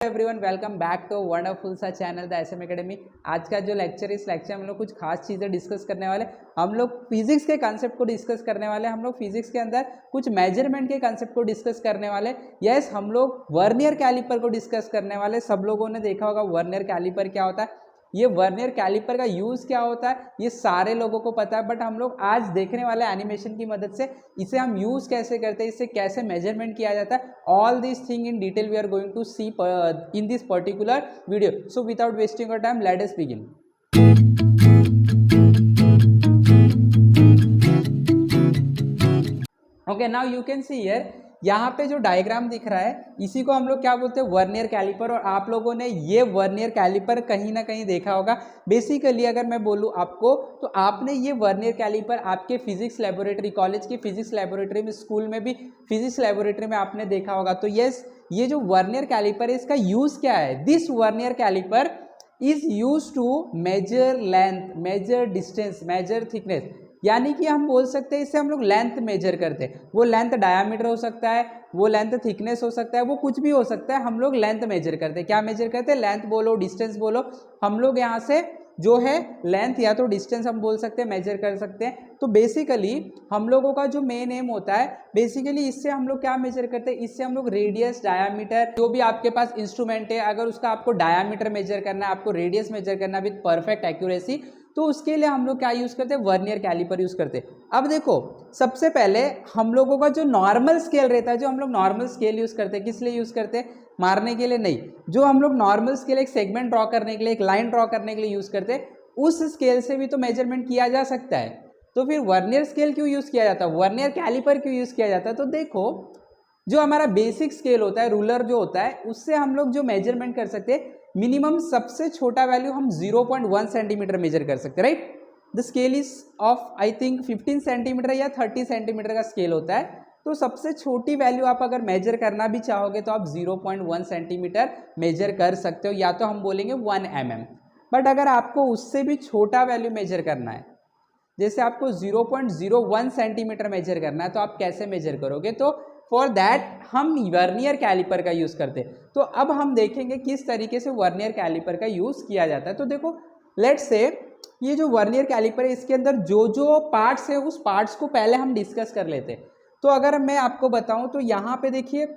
Everyone welcome back to wonderful सा channel the SM academy. आज का जो लेक्चर इस लेक्चर में हम लोग कुछ खास चीज़ें डिस्कस करने वाले। हम लोग फिजिक्स के कंसेप्ट को डिस्कस करने वाले। हम लोग फिजिक्स के अंदर कुछ मेजरमेंट के कंसेप्ट को डिस्कस करने वाले। यस, हम लोग वर्नियर कैलिपर को डिस्कस करने वाले। सब लोगों ने देखा होगा वर्नियर कैलिपर क्या होता है, ये वर्नियर कैलिपर का यूज़ क्या होता है, ये सारे लोगों को पता है। बट हम लोग आज देखने वाले एनिमेशन की मदद से इसे हम यूज़ कैसे करते हैं, इससे कैसे मेजरमेंट किया जाता है, all this thing in detail we are going to see in this particular video. So without wasting your time let us begin. Okay, now you can see here, यहाँ पे जो डायग्राम दिख रहा है इसी को हम लोग क्या बोलते हैं, वर्नियर कैलिपर। और आप लोगों ने ये वर्नियर कैलिपर कहीं ना कहीं देखा होगा। बेसिकली अगर मैं बोलूँ आपको तो आपने ये वर्नियर कैलिपर आपके फिजिक्स लेबोरेटरी, कॉलेज की फिजिक्स लेबोरेटरी में, स्कूल में भी फिजिक्स लेबोरेटरी में आपने देखा होगा। तो यस, ये जो वर्नियर कैलिपर है इसका यूज क्या है? This vernier calliper is use to measure length, measure distance, measure thickness. यानी कि हम बोल सकते हैं इससे हम लोग लेंथ मेजर करते हैं। वो लेंथ डायामीटर हो सकता है, वो लेंथ थिकनेस हो सकता है, वो कुछ भी हो सकता है। हम लोग लेंथ मेजर करते हैं। क्या मेजर करते हैं? लेंथ बोलो, डिस्टेंस बोलो। हम लोग यहाँ से जो है लेंथ या तो डिस्टेंस हम बोल सकते हैं, मेजर कर सकते हैं। तो बेसिकली हम लोगों का जो मेन एम होता है, बेसिकली इससे हम लोग क्या मेजर करते हैं, इससे हम लोग रेडियस, डायामीटर, जो भी आपके पास इंस्ट्रूमेंट है, अगर उसका आपको डायामीटर मेजर करना है, आपको रेडियस मेजर करना है विद परफेक्ट एक्यूरेसी, तो उसके लिए हम लोग क्या यूज करते हैं? वर्नियर कैलिपर यूज करते हैं। अब देखो, सबसे पहले हम लोगों का जो नॉर्मल स्केल रहता है, जो हम लोग नॉर्मल स्केल यूज करते हैं, किस लिए यूज करते हैं? मारने के लिए नहीं। जो हम लोग नॉर्मल स्केल एक सेगमेंट ड्रॉ करने के लिए, एक लाइन ड्रॉ करने के लिए यूज करते हैं, उस स्केल से भी तो मेजरमेंट किया जा सकता है। तो फिर वर्नियर स्केल क्यों यूज किया जाता है, वर्नियर कैलिपर क्यों यूज किया जाता है? तो देखो, जो हमारा बेसिक स्केल होता है, रूलर जो होता है, उससे हम लोग जो मेजरमेंट कर सकते हैं, मिनिमम सबसे छोटा वैल्यू हम 0.1 सेंटीमीटर मेजर कर सकते हैं, right. The scale is of I think 15 centimetre या 30 सेंटीमीटर का स्केल होता है। तो सबसे छोटी वैल्यू आप अगर मेजर करना भी चाहोगे तो आप 0.1 सेंटीमीटर मेजर कर सकते हो, या तो हम बोलेंगे 1 mm। बट अगर आपको उससे भी छोटा वैल्यू मेजर करना है, जैसे आपको 0.01 सेंटीमीटर मेजर करना है, तो आप कैसे मेजर करोगे? तो फॉर दैट हम वर्नियर कैलिपर का यूज़ करते हैं। तो अब हम देखेंगे किस तरीके से वर्नियर कैलिपर का यूज़ किया जाता है। तो देखो, लेट्स से ये जो वर्नियर कैलिपर है, इसके अंदर जो जो पार्ट्स है, उस पार्ट्स को पहले हम डिस्कस कर लेते हैं। तो अगर मैं आपको बताऊं तो यहाँ पे देखिए,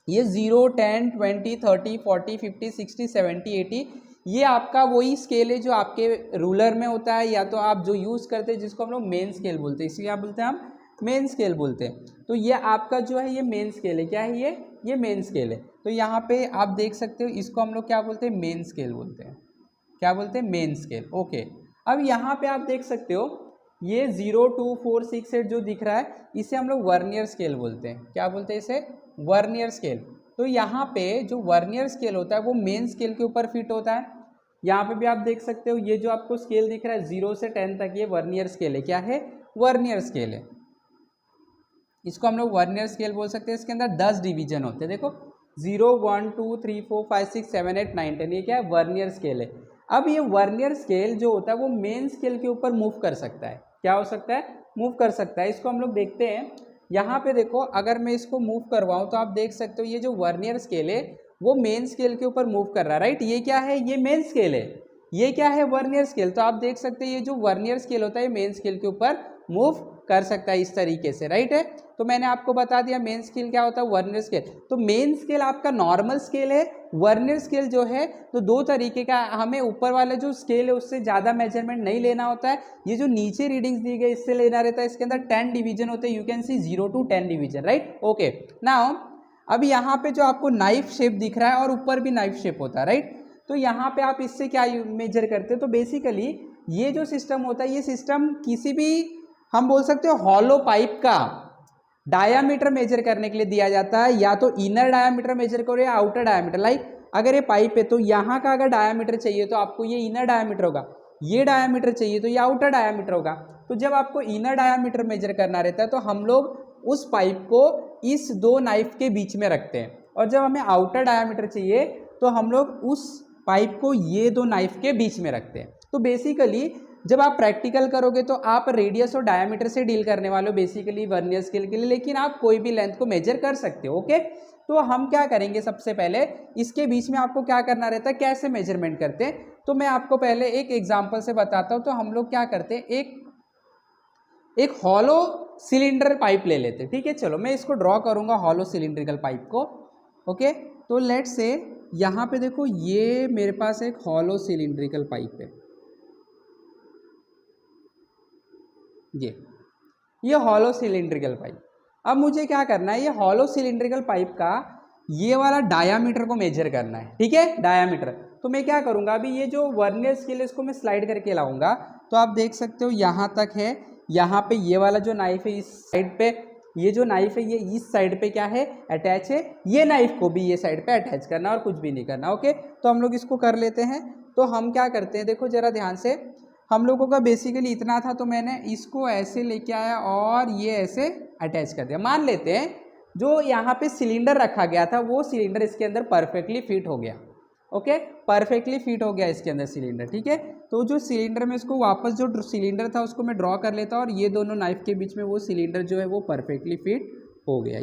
ये 0, 10, 20, 30, 40, 50, 60, 70, 80, ये आपका वही स्केल है जो आपके रूलर में होता है, या तो आप जो यूज़ करते हैं जिसको हम लोग मेन स्केल बोलते हैं। इसलिए क्या बोलते हैं हम? मेन स्केल बोलते हैं। तो ये आपका जो है ये मेन स्केल है। क्या है ये मेन स्केल है। तो यहाँ पे आप देख सकते हो, इसको हम लोग क्या बोलते हैं? मेन स्केल बोलते हैं। क्या बोलते हैं? Main scale. ओके, अब यहाँ पे आप देख सकते हो, ये 0, 2, 4, 6, 8 जो दिख रहा है, इसे हम लोग वर्नियर स्केल बोलते हैं। क्या बोलते हैं इसे? Vernier scale. तो यहाँ पे जो वर्नियर स्केल होता है वो मेन स्केल के ऊपर फिट होता है। यहाँ पे भी आप देख सकते हो, ये जो आपको स्केल दिख रहा है 0 से 10 तक, ये वर्नियर स्केल है। क्या है? वर्नियर स्केल है। इसको हम लोग वर्नियर स्केल बोल सकते हैं। इसके अंदर 10 डिवीजन होते हैं। देखो, 0, 1, 2, 3, 4, 5, 6, 7, 8, 9, 10, ये क्या है? वर्नियर स्केल है। अब ये वर्नियर स्केल जो होता है वो मेन स्केल के ऊपर मूव कर सकता है। क्या हो सकता है? मूव कर सकता है। इसको हम लोग देखते हैं। यहाँ पे देखो, अगर मैं इसको मूव करवाऊँ तो आप देख सकते हो, ये जो वर्नियर स्केल है वो मेन स्केल के ऊपर मूव कर रहा है, राइट। ये क्या है? ये मेन स्केल है। ये क्या है? Vernier scale. तो आप देख सकते हैं ये जो वर्नियर स्केल होता है, ये मेन स्केल के ऊपर मूव कर सकता है इस तरीके से, राइट है। तो मैंने आपको बता दिया मेन स्केल क्या होता है, वर्नियर स्केल। तो मेन स्केल आपका नॉर्मल स्केल है। वर्नियर स्केल जो है तो दो तरीके का, हमें ऊपर वाला जो स्केल है उससे ज़्यादा मेजरमेंट नहीं लेना होता है। ये जो नीचे रीडिंग्स दी गई इससे लेना रहता है। इसके अंदर 10 डिवीजन होते हैं। You can C 0 to 10 division, right. Okay, now अब यहाँ पे जो आपको नाइफ शेप दिख रहा है और ऊपर भी नाइफ शेप होता है, राइट। तो यहाँ पे आप इससे क्या मेजर करते हो? तो बेसिकली ये जो सिस्टम होता है, ये सिस्टम किसी भी, हम बोल सकते हो, हॉलो पाइप का डायामीटर मेजर करने के लिए दिया जाता है। या तो इनर डायामीटर मेजर करो या आउटर डायामीटर। लाइक अगर ये पाइप है तो यहाँ का अगर डायामीटर चाहिए तो आपको ये इनर डायामीटर होगा, ये डायामीटर चाहिए तो ये आउटर डायामीटर होगा। तो जब आपको इनर डायामीटर मेजर करना रहता है तो हम लोग उस पाइप को इस दो नाइफ के बीच में रखते हैं, और जब हमें आउटर डायामीटर चाहिए तो हम लोग उस पाइप को ये दो नाइफ के बीच में रखते हैं। तो बेसिकली जब आप प्रैक्टिकल करोगे तो आप रेडियस और डायमीटर से डील करने वाले हो बेसिकली वर्नियर स्केल के लिए, लेकिन आप कोई भी लेंथ को मेजर कर सकते हो। ओके, तो हम क्या करेंगे, सबसे पहले इसके बीच में आपको क्या करना रहता है, कैसे मेजरमेंट करते हैं, तो मैं आपको पहले एक एग्जांपल से बताता हूं। तो हम लोग क्या करते हैं, एक हॉलो सिलेंडर पाइप ले लेते हैं। ठीक है, चलो मैं इसको ड्रॉ करूंगा हॉलो सिलिंड्रिकल पाइप को। ओके, तो लेट्स से यहाँ पे देखो, ये मेरे पास एक हॉलो सिलिंड्रिकल पाइप है, ये हॉलो सिलिंड्रिकल पाइप। अब मुझे क्या करना है, ये हॉलो सिलिंड्रिकल पाइप का ये वाला डायामीटर को मेजर करना है। ठीक है, डायामीटर। तो मैं क्या करूंगा, अभी ये जो वर्नियर स्केल है इसको मैं स्लाइड करके लाऊंगा, तो आप देख सकते हो यहाँ तक है। यहाँ पे ये वाला जो नाइफ है इस साइड पे, ये जो नाइफ है ये इस साइड पे क्या है, अटैच है। ये नाइफ को भी ये साइड पे अटैच करना और कुछ भी नहीं करना। ओके, तो हम लोग इसको कर लेते हैं। तो हम क्या करते हैं, देखो जरा ध्यान से, हम लोगों का बेसिकली इतना था, तो मैंने इसको ऐसे लेके आया और ये ऐसे अटैच कर दिया। मान लेते हैं जो यहाँ पे सिलेंडर रखा गया था वो सिलेंडर इसके अंदर परफेक्टली फिट हो गया। ओके, परफेक्टली फिट हो गया इसके अंदर सिलेंडर। ठीक है, तो जो सिलेंडर में इसको वापस जो सिलेंडर था उसको मैं ड्रॉ कर लेता और ये दोनों नाइफ के बीच में वो सिलेंडर जो है वो परफेक्टली फिट हो गया।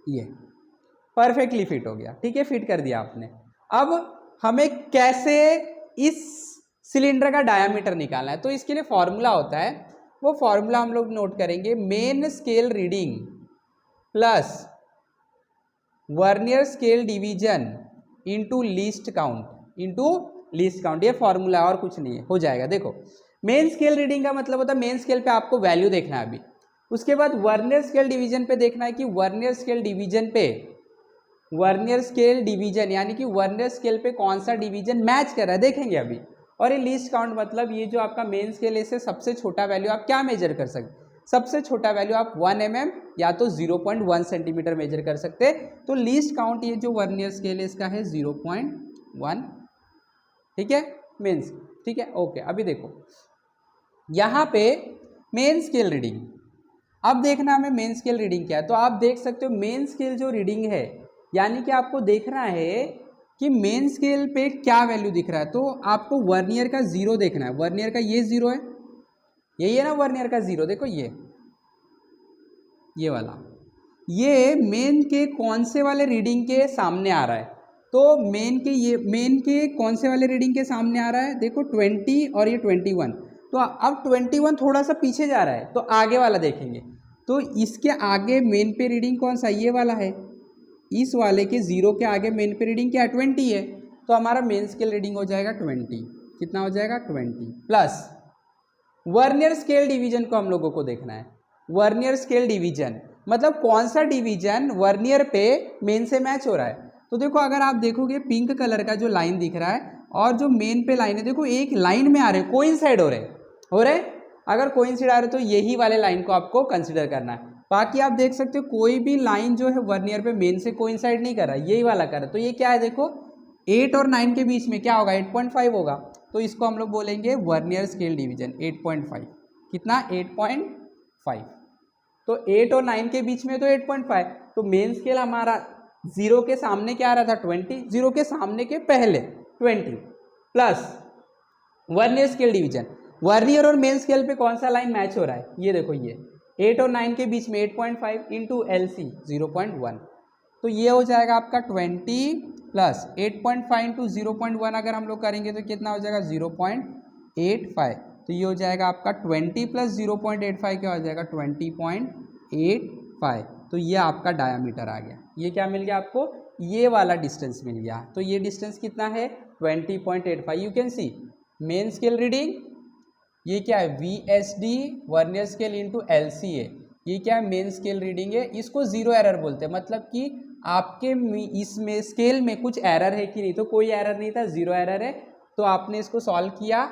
ये परफेक्टली फिट हो गया। ठीक है, फिट कर दिया आपने। अब हमें कैसे इस सिलेंडर का डायामीटर निकालना है, तो इसके लिए फॉर्मूला होता है, वो फॉर्मूला हम लोग नोट करेंगे, main scale reading plus vernier scale division into least count, ये फॉर्मूला और कुछ नहीं है, हो जाएगा। देखो मेन स्केल रीडिंग का मतलब होता है मेन स्केल पे आपको वैल्यू देखना है अभी, उसके बाद वर्नियर स्केल डिवीजन पे देखना है कि वर्नियर स्केल डिवीजन यानी कि वर्नियर स्केल पे कौन सा डिवीजन मैच कर रहा है, देखेंगे अभी। और ये लीस्ट काउंट मतलब ये जो आपका मेन स्केल है इससे सबसे छोटा वैल्यू आप क्या मेजर कर सकते, सबसे छोटा वैल्यू आप 1 mm या तो 0.1 सेंटीमीटर मेजर कर सकते हैं। तो लीस्ट काउंट ये जो वर्नियर स्केल है इसका है 0.1। ठीक है, मेंस। ठीक है, ओके। अभी देखो यहाँ पे मेन स्केल रीडिंग, अब देखना हमें मेन स्केल रीडिंग क्या है। तो आप देख सकते हो मेन स्केल जो रीडिंग है, यानी कि आपको देखना है कि मेन स्केल पे क्या वैल्यू दिख रहा है। तो आपको वर्नियर का 0 देखना है, वर्नियर का ये 0 है, यही है ना वर्नियर का 0। देखो ये वाला, ये मेन के कौन से वाले रीडिंग के सामने आ रहा है, तो मेन के कौन से वाले रीडिंग के सामने आ रहा है, देखो 20 और ये 21। तो अब 21 थोड़ा सा पीछे जा रहा है, तो आगे वाला देखेंगे। तो इसके आगे मेन पे रीडिंग कौन सा, ये वाला है, इस वाले के 0 के आगे मेन पे रीडिंग क्या है, 20 है। तो हमारा मेन स्केल रीडिंग हो जाएगा 20। कितना हो जाएगा, 20 प्लस वर्नियर स्केल डिवीजन को हम लोगों को देखना है। वर्नियर स्केल डिवीजन मतलब कौन सा डिवीजन वर्नियर पे मेन से मैच हो रहा है। तो देखो अगर आप देखोगे पिंक कलर का जो लाइन दिख रहा है और जो मेन पे लाइन है, देखो एक लाइन में आ रहे, कोइंसाइड हो रहे। अगर कोइंसाइड आ रहे तो यही वाले लाइन को आपको कंसिडर करना है। बाकी आप देख सकते हो कोई भी लाइन जो है वर्नियर पे मेन से कोइंसाइड नहीं कर रहा, यही वाला कर रहा है। तो ये क्या है, देखो 8 और 9 के बीच में क्या होगा, 8.5 होगा। तो इसको हम लोग बोलेंगे वर्नियर स्केल डिवीजन 8.5। कितना, 8.5। तो 8 और 9 के बीच में तो 8.5। तो मेन स्केल हमारा 0 के सामने क्या आ रहा था, 20, 0 के सामने के पहले 20 plus vernier scale division. Vernier और मेन स्केल पे कौन सा लाइन मैच हो रहा है, ये देखो, ये 8 और 9 के बीच में 8.5 इंटू LC 0.1। तो ये हो जाएगा आपका 20 प्लस 8.5 इंटू 0.1 अगर हम लोग करेंगे तो कितना हो जाएगा, 0.85। तो ये हो जाएगा आपका 20 प्लस 0.85 क्या हो जाएगा, 20.85। तो ये आपका डायामीटर आ गया। ये क्या मिल गया आपको, ये वाला डिस्टेंस मिल गया। तो ये डिस्टेंस कितना है, 20.85। You can C main scale reading, ये क्या है, VSD vernier scale into LCA, ये क्या है, मेन स्केल रीडिंग है। इसको 0 एरर बोलते हैं, मतलब कि आपके इसमें स्केल में कुछ एरर है कि नहीं, तो कोई एरर नहीं था, 0 एरर है। तो आपने इसको सॉल्व किया,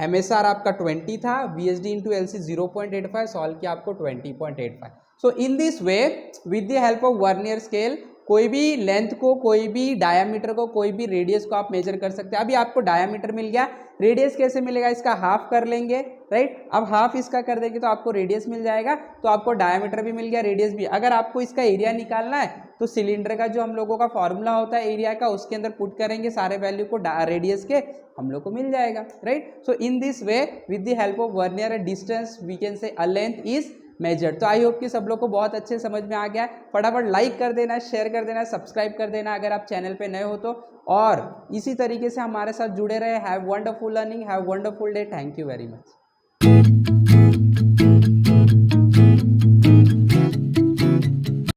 MSR आपका 20 था, VSD इंटू LC 0.85, सॉल्व किया आपको 20.85। So in this way with the help of vernier scale कोई भी लेंथ को, कोई भी डायामीटर को, कोई भी रेडियस को आप मेजर कर सकते हैं। अभी आपको डायामीटर मिल गया, रेडियस कैसे मिलेगा, इसका हाफ कर लेंगे राइट। अब हाफ इसका कर देंगे तो आपको रेडियस मिल जाएगा, तो आपको डायमीटर भी मिल गया, रेडियस भी। अगर आपको इसका एरिया निकालना है तो सिलेंडर का जो हम लोगों का फॉर्मूला होता है एरिया का, उसके अंदर पुट करेंगे सारे वैल्यू को, रेडियस के हम लोग को मिल जाएगा, right. So in this way with the help of vernier distance we can say a length is measured. तो आई होप कि सब लोग को बहुत अच्छे समझ में आ गया है। फटाफट लाइक कर देना, शेयर कर देना, सब्सक्राइब कर देना अगर आप चैनल पे नए हो तो, और इसी तरीके से हमारे साथ जुड़े रहे। Have wonderful learning, have wonderful day, thank you very much.